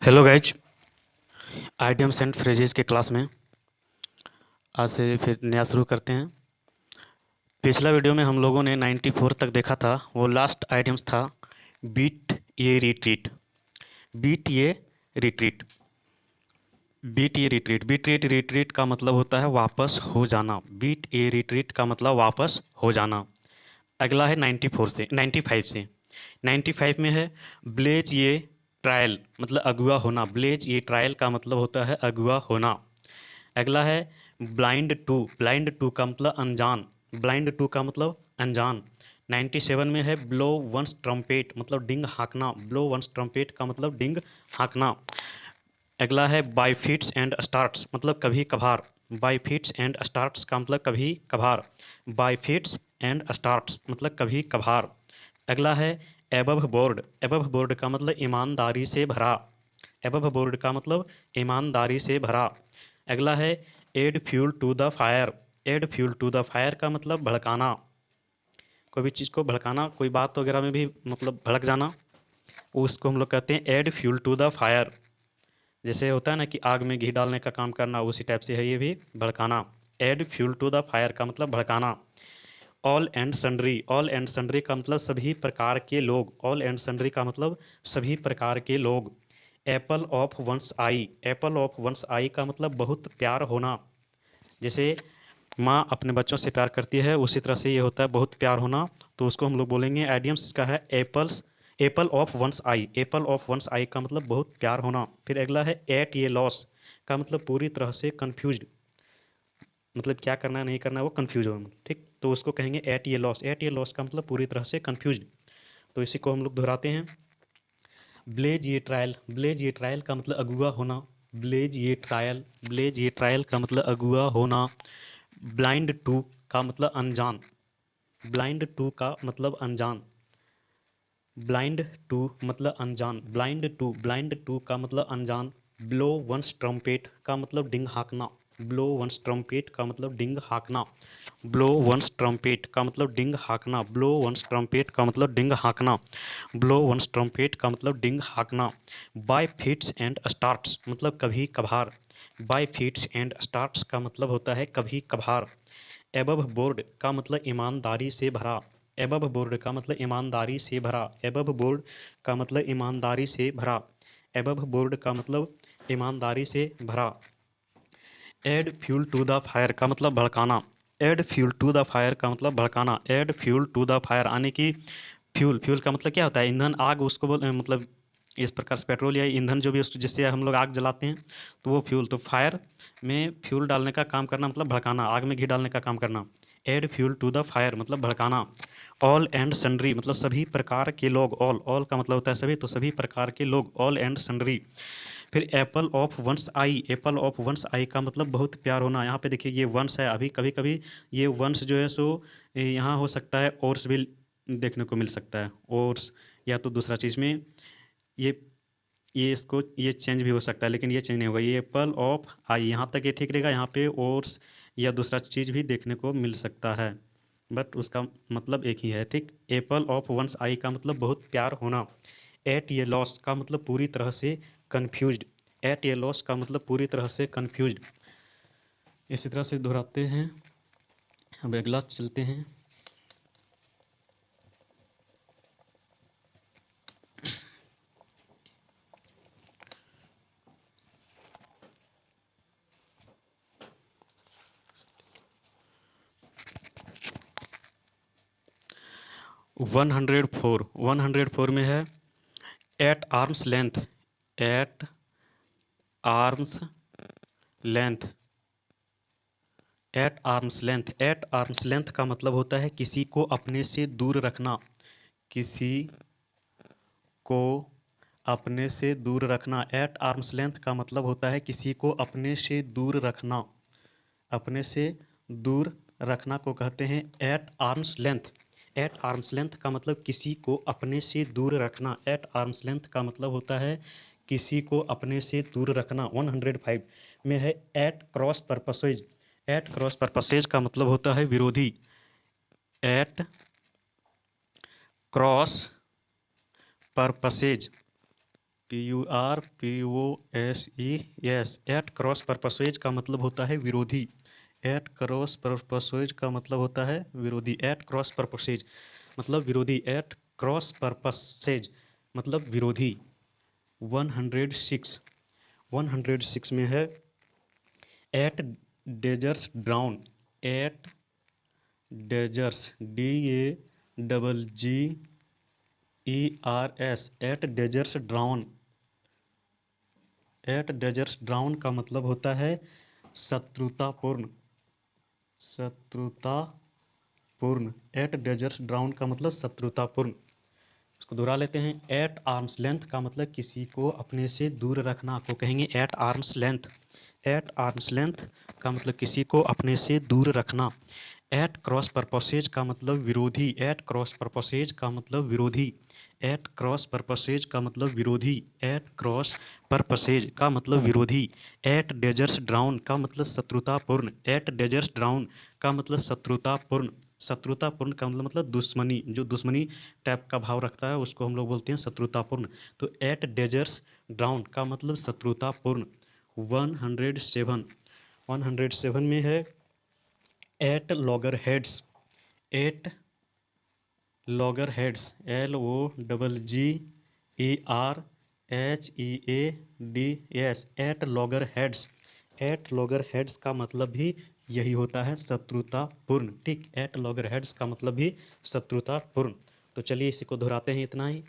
Hello guys, idioms and phrases के class में आज से फिर नया शुरू करते हैं। पिछला वीडियो में हम लोगों ने 94 तक देखा था। वो लास्ट आइडियम्स था बीट ये रिट्रीट। बीट ये रिट्रीट। बीट ये रिट्रीट। बीट ये रिट्रीट का मतलब होता है वापस हो जाना। बीट ये रिट्रीट का मतलब वापस हो जाना। अगला है 94 से 95 से। 95 में है ब्लेज ये ट्रायल, मतलब अगुआ होना। ब्लेज ये ट्रायल का मतलब होता है अगुआ होना। अगला है ब्लाइंड टू। ब्लाइंड टू का मतलब अनजान। ब्लाइंड टू का मतलब अनजान। 97 में है ब्लो वंस ट्रम्पेट, मतलब डिंग हाँकना। ब्लो वंस ट्रम्पेट का मतलब डिंग हाँकना। अगला है बाई फिट्स एंड स्टार्ट्स, मतलब कभी कभार। बाई फिट्स एंड स्टार्ट्स का मतलब कभी कभार। बाई फिट्स एंड स्टार्ट्स मतलब कभी कभार। अगला है एबव बोर्ड। एबव बोर्ड का मतलब ईमानदारी से भरा। एबव बोर्ड का मतलब ईमानदारी से भरा। अगला है add fuel to the fire. Add fuel to the fire का मतलब भड़काना। कोई भी चीज़ को भड़काना, कोई बात वगैरह में भी मतलब भड़क जाना, उसको हम लोग कहते हैं add fuel to the fire. जैसे होता है ना कि आग में घी डालने का काम करना, उसी टाइप से है ये भी भड़काना। Add fuel to the fire का मतलब भड़काना। All and sundry. All and sundry का मतलब सभी प्रकार के लोग। ऑल एंड सन्ड्री का मतलब सभी प्रकार के लोग। Apple of once eye. Apple of once eye का मतलब बहुत प्यार होना। जैसे माँ अपने बच्चों से प्यार करती है, उसी तरह से ये होता है बहुत प्यार होना। तो उसको हम लोग बोलेंगे एडियम्स इसका है apples. Apple of once eye. Apple of once eye का मतलब बहुत प्यार होना। फिर अगला है एट ये लॉस का मतलब पूरी तरह से कन्फ्यूज्ड, मतलब क्या करना है नहीं करना है वो कन्फ्यूज हो, मतलब ठीक। तो उसको कहेंगे एट ये लॉस। एट ये लॉस का मतलब पूरी तरह से कन्फ्यूज्ड। तो इसी को हम लोग दोहराते हैं। ब्लेज ये ट्रायल। ब्लेज ये ट्रायल का मतलब अगुआ होना। ब्लेज ये ट्रायल। ब्लेज ये ट्रायल का मतलब अगुआ होना। ब्लाइंड टू का मतलब अनजान। ब्लाइंड टू का मतलब अनजान। ब्लाइंड टू मतलब अनजान। ब्लाइंड टू का मतलब अनजान। ब्लो वंस ट्रम्पेट का मतलब डिंग हाँकना। ब्लो वंस ट्रम्पेट का मतलब डिंग हाँकना। ब्लो वंस ट्रम्पेट का मतलब डिंग हाँकना। ब्लो वंस ट्रम्पेट का मतलब डिंग हाँकना। ब्लो वंस ट्रम्पेट का मतलब डिंग हाँकना। बाय फिट्स एंड स्टार्ट्स मतलब कभी कभार। बाय फिट्स एंड स्टार्ट्स का मतलब होता है कभी कभार। एबव बोर्ड का मतलब ईमानदारी से भरा। एबव बोर्ड का मतलब ईमानदारी से भरा। एबव बोर्ड का मतलब ईमानदारी से भरा। एबव बोर्ड का मतलब ईमानदारी से भरा। Add fuel to the fire का मतलब भड़काना। Add fuel to the fire का मतलब भड़काना। Add fuel to the fire आने की। फ्यूल। फ्यूल का मतलब क्या होता है? ईंधन, आग, उसको बोल मतलब इस प्रकार से पेट्रोल या ईंधन जो भी उसको जिससे हम लोग आग जलाते हैं तो वो फ्यूल। तो फायर में फ्यूल डालने का काम करना मतलब भड़काना, आग में घी डालने का काम करना। Add fuel to the fire मतलब भड़काना। ऑल एंड सन्ड्री मतलब सभी प्रकार के लोग। ऑल, ऑल का मतलब होता है सभी, तो सभी प्रकार के लोग। All and sundry. फिर apple of once eye. Apple of once eye का मतलब बहुत प्यार होना। यहाँ पे देखिए ये वंस है, अभी कभी कभी ये वंस जो है सो यहाँ हो सकता है ओर्स भी देखने को मिल सकता है। ओर्स या तो दूसरा चीज़ में ये इसको ये चेंज भी हो सकता है, लेकिन ये चेंज नहीं होगा। ये एप्पल ऑफ आई यहाँ तक ये ठीक रहेगा। यहाँ पे ओर्स या दूसरा चीज़ भी देखने को मिल सकता है, बट उसका मतलब एक ही है, ठीक। एप्पल ऑफ वंस आई का मतलब बहुत प्यार होना। एट ये लॉस का मतलब पूरी तरह से कन्फ्यूज्ड। एट ये लॉस का मतलब पूरी तरह से कन्फ्यूज्ड। इसी तरह से दोहराते हैं। अब अगला चलते हैं। वन हंड्रेड फोर में है at arm's length. At arm's length. At arm's length. At arm's length का मतलब होता है किसी को अपने से दूर रखना। किसी को अपने से दूर रखना। एट आर्म्स लेंथ का मतलब होता है किसी को अपने से दूर रखना। अपने से दूर रखना को कहते हैं at arm's length. At arm's length का मतलब किसी को अपने से दूर रखना। एट आर्म्स लेंथ का मतलब होता है किसी को अपने से दूर रखना। 105 में है at cross purposes. At cross purposes का मतलब होता है विरोधी। At cross purposes PURPOSES। At cross purposes का मतलब होता है विरोधी। एट क्रॉस परपसेज का मतलब होता है विरोधी। एट क्रॉस परपसेज मतलब विरोधी। एट क्रॉस परपसेज मतलब विरोधी। 106 में है at daggers drawn. At daggers DAGGERS। At daggers drawn. At daggers drawn का मतलब होता है शत्रुतापूर्ण। शत्रुतापूर्ण। एट डेजर्स ड्राउन का मतलब शत्रुतापूर्ण। इसको दोहरा लेते हैं। एट आर्म्स लेंथ का मतलब किसी को अपने से दूर रखना को कहेंगे at arm's length. At arm's length का मतलब किसी को अपने से दूर रखना। एट क्रॉस परपसेज का मतलब विरोधी। एट क्रॉस परपसेज का मतलब विरोधी। एट क्रॉस परपसेज का मतलब विरोधी। एट क्रॉस परपसेज का मतलब विरोधी। एट डेजर्स ड्राउन का मतलब शत्रुतापूर्ण। एट डेजर्स ड्राउन का मतलब शत्रुतापूर्ण। शत्रुतापूर्ण का मतलब दुश्मनी, जो दुश्मनी टाइप का भाव रखता है उसको हम लोग बोलते हैं शत्रुतापूर्ण। तो एट डेजर्स ड्राउन का मतलब शत्रुतापूर्ण। 107 में है at loggerheads. At loggerheads LOGGERHEADS। At loggerheads. At loggerheads का मतलब भी यही होता है शत्रुतापूर्ण। ठीक, एट लॉगर हेड्स का मतलब भी शत्रुतापूर्ण। तो चलिए इसी को दोहराते हैं इतना ही।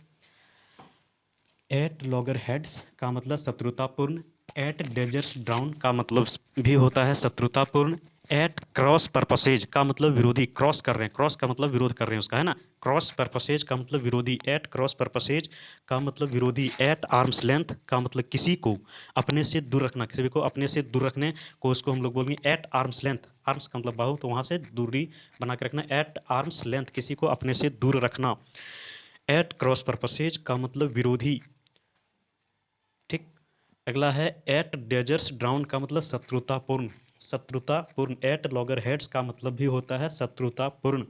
एट लॉगर हेड्स का मतलब शत्रुतापूर्ण। एट डेजर्स ड्राउन का मतलब भी होता है शत्रुतापूर्ण। एट क्रॉस परपसेज का मतलब विरोधी। क्रॉस कर रहे हैं, क्रॉस का मतलब विरोध कर रहे हैं उसका, है ना। क्रॉस परपसेज का मतलब विरोधी। एट क्रॉस परपसेज का मतलब विरोधी। एट आर्म्स लेंथ का मतलब किसी को अपने से दूर रखना। किसी को अपने से दूर रखने को उसको हम लोग बोलेंगे एट आर्म्स लेंथ। आर्म्स का मतलब बाहु, तो वहाँ से दूरी बना के रखना। एट आर्म्स लेंथ किसी को अपने से दूर रखना। एट क्रॉस परपसेज का मतलब विरोधी। ठीक, अगला है एट डेजर्स ड्राउन का मतलब शत्रुतापूर्ण। शत्रुतापूर्ण। एट लॉगर हेड्स का मतलब भी होता है शत्रुतापूर्ण।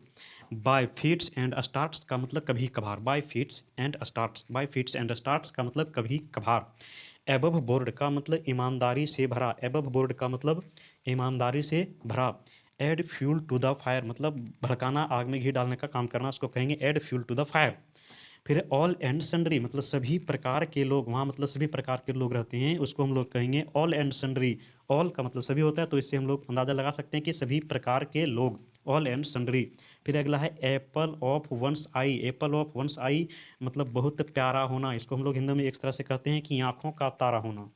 बाय फीट्स एंड स्टार्ट्स का मतलब कभी कभार। By fits and starts. By fits and starts का मतलब कभी कभार। एबव बोर्ड का मतलब ईमानदारी से भरा। एबव बोर्ड का मतलब ईमानदारी से भरा। Add fuel to the fire मतलब भड़काना, आग में घी डालने का काम करना, उसको कहेंगे add fuel to the fire. फिर ऑल एंड सन्ड्री मतलब सभी प्रकार के लोग, वहाँ मतलब सभी प्रकार के लोग रहते हैं, उसको हम लोग कहेंगे ऑल एंड सन्ड्री। ऑल का मतलब सभी होता है, तो इससे हम लोग अंदाज़ा लगा सकते हैं कि सभी प्रकार के लोग, ऑल एंड सन्ड्री। फिर अगला है apple of once eye. Apple of once eye मतलब बहुत प्यारा होना, इसको हम लोग हिंदी में एक तरह से कहते हैं कि आँखों का तारा होना।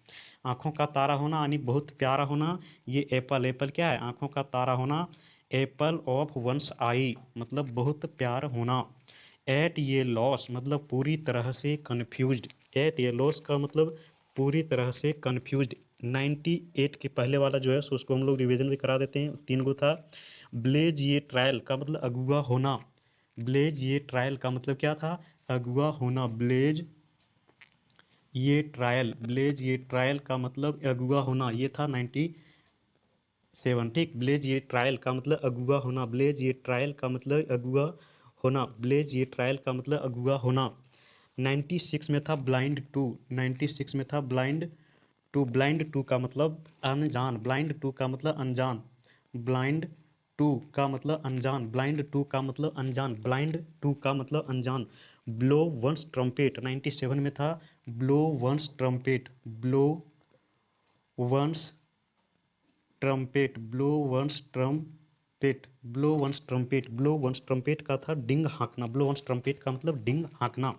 आँखों का तारा होना यानी बहुत प्यारा होना, ये एप्पल। एप्पल क्या है? आँखों का तारा होना। एप्पल ऑफ वंस आई मतलब बहुत प्यार होना। एट ये लॉस मतलब पूरी तरह से कन्फ्यूज्ड। एट ये लॉस का मतलब पूरी तरह से कन्फ्यूज्ड। 98 के पहले वाला जो है सो उसको हम लोग रिवीजन भी करा देते हैं, 3 गो था। ब्लेज ये ट्रायल का मतलब अगुआ होना। ब्लेज ये ट्रायल का मतलब क्या था? अगुआ होना। ब्लेज ये ट्रायल। ब्लेज ये ट्रायल का मतलब अगुआ होना, ये था 97। ठीक, ब्लेज ये ट्रायल का मतलब अगुआ होना। ब्लेज ये ट्रायल का मतलब अगुआ होना। ब्लेज ये ट्रायल का मतलब अगुआ होना। 96 में था ब्लाइंड टू। 96 में था ब्लाइंड टू। ब्लाइंड टू का मतलब अनजान। ब्लाइंड टू का मतलब अनजान। ब्लाइंड टू का मतलब अनजान। ब्लाइंड टू का मतलब अनजान। ब्लाइंड टू का मतलब अनजान। ब्लो वंस ट्रम्पेट 97 में था blow one's trumpet. Blow one's trumpet. Blow one's trumpet. Blow one's trumpet. Blow one's trumpet का था डिंग हाँकना। ब्लो वंस ट्रम्पेट का मतलब डिंग हाँकना।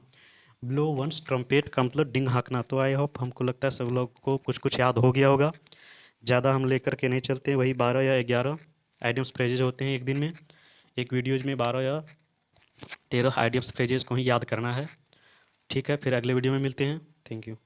ब्लो वंस ट्रम्पेट का मतलब डिंग हाँकना। तो आई होप हमको लगता है सब लोग को कुछ कुछ याद हो गया होगा। ज़्यादा हम लेकर के नहीं चलते, वही 12 या 11 आइडियम्स फ्रेजेज होते हैं एक दिन में। एक वीडियोज में 12 या 13 आइडियम्स फ्रेजेज को ही याद करना है। ठीक है, फिर अगले वीडियो में मिलते हैं। Thank you.